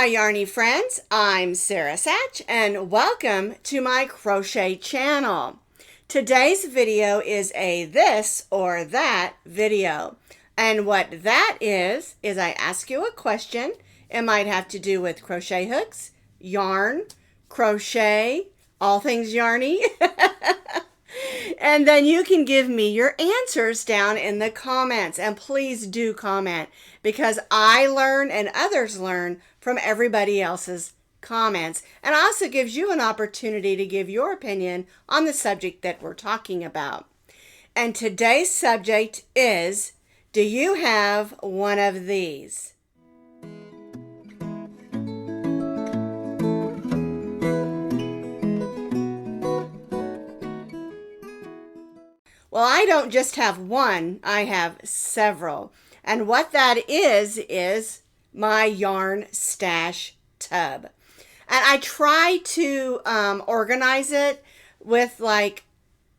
my yarny friends, I'm Sara Sach and welcome to my crochet channel. Today's video is a this or that video. And what that is I ask you a question. It might have to do with crochet hooks, yarn, crochet, all things yarny. And then you can give me your answers down in the comments. And please do comment because I learn and others learn from everybody else's comments. And also gives you an opportunity to give your opinion on the subject that we're talking about. And today's subject is, do you have one of these? Well, I don't just have one, I have several. And what that is my yarn stash tub. And I try to organize it with like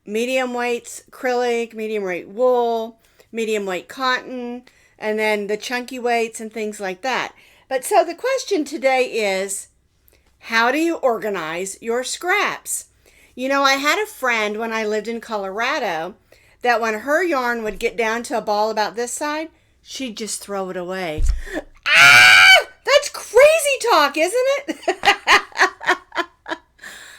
medium weights acrylic, medium weight wool, medium weight cotton, and then the chunky weights and things like that. But so the question today is, how do you organize your scraps? You know, I had a friend when I lived in Colorado that when her yarn would get down to a ball about this side, she'd just throw it away. Ah! That's crazy talk, isn't it?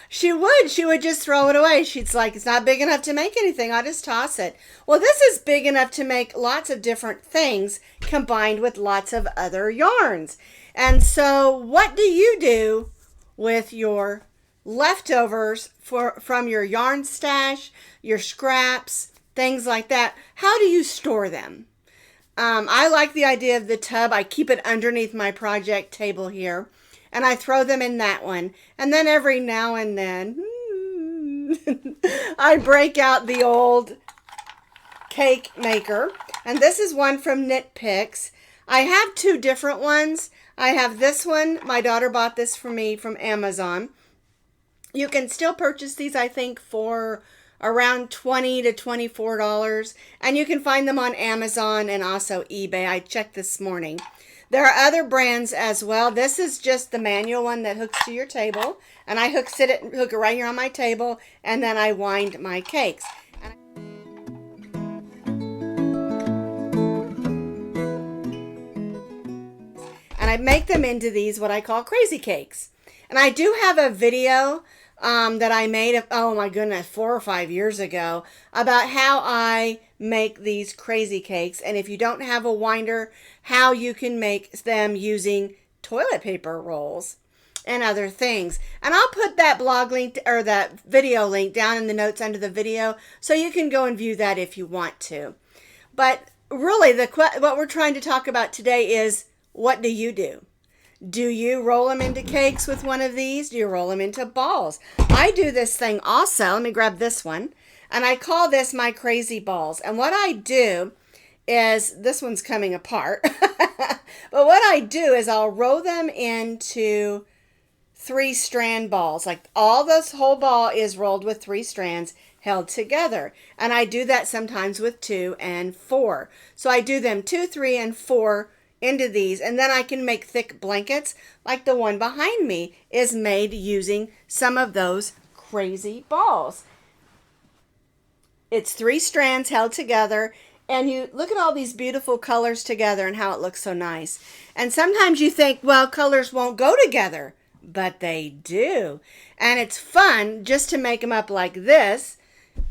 She would just throw it away. She's like, it's not big enough to make anything. I'll just toss it. Well, this is big enough to make lots of different things combined with lots of other yarns. And so what do you do with your leftovers from your yarn stash, your scraps, things like that? How do you store them? I like the idea of the tub. I keep it underneath my project table here, and I throw them in that one. And then every now and then, I break out the old cake maker. And this is one from Knit Picks. I have two different ones. I have this one. My daughter bought this for me from Amazon. You can still purchase these, I think, for around $20 to $24, and you can find them on Amazon and also eBay. I checked this morning. There are other brands as well. This is just the manual one that hooks to your table, and I hook it right here on my table, and then I wind my cakes. And I make them into these what I call crazy cakes. And I do have a video that I made, oh my goodness, 4 or 5 years ago about how I make these crazy cakes. And if you don't have a winder, how you can make them using toilet paper rolls and other things. And I'll put that blog link or that video link down in the notes under the video so you can go and view that if you want to. But really, what we're trying to talk about today is, what do you do? Do you roll them into cakes with one of these? Do you roll them into balls? I do this thing also. Let me grab this one. And I call this my crazy balls. And what I do is, this one's coming apart. But what I do is I'll roll them into 3-strand balls. Like all this whole ball is rolled with 3 strands held together. And I do that sometimes with 2 and 4. So I do them 2, 3, and 4 into these, and then I can make thick blankets like the one behind me is made using some of those crazy balls. It's 3 strands held together, and you look at all these beautiful colors together and how it looks so nice. And sometimes you think, well, colors won't go together, but they do. And it's fun just to make them up like this,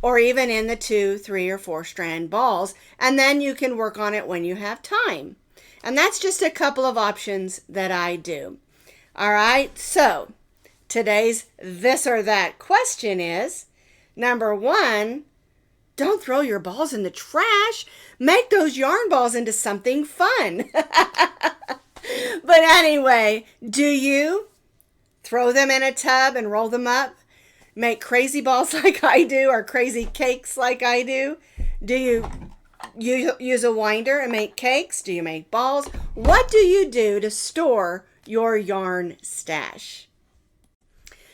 or even in the 2, 3, or 4 strand balls, and then you can work on it when you have time. And that's just a couple of options that I do. All right, so today's this or that question is, number 1, don't throw your balls in the trash. Make those yarn balls into something fun. But anyway, do you throw them in a tub and roll them up? Make crazy balls like I do, or crazy cakes like I do? Do you use a winder and make cakes? Do you make balls? What do you do to store your yarn stash?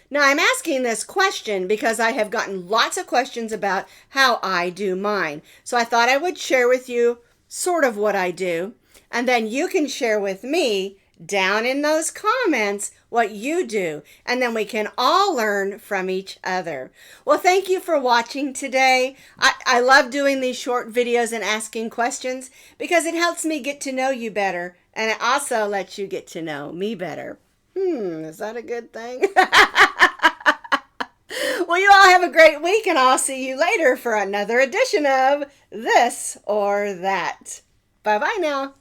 Now, I'm asking this question because I have gotten lots of questions about how I do mine. So I thought I would share with you sort of what I do, and then you can share with me, down in those comments what you do, and then we can all learn from each other. Well, thank you for watching today. I love doing these short videos and asking questions because it helps me get to know you better, and it also lets you get to know me better. Is that a good thing? Well, you all have a great week, and I'll see you later for another edition of This or That. Bye-bye now.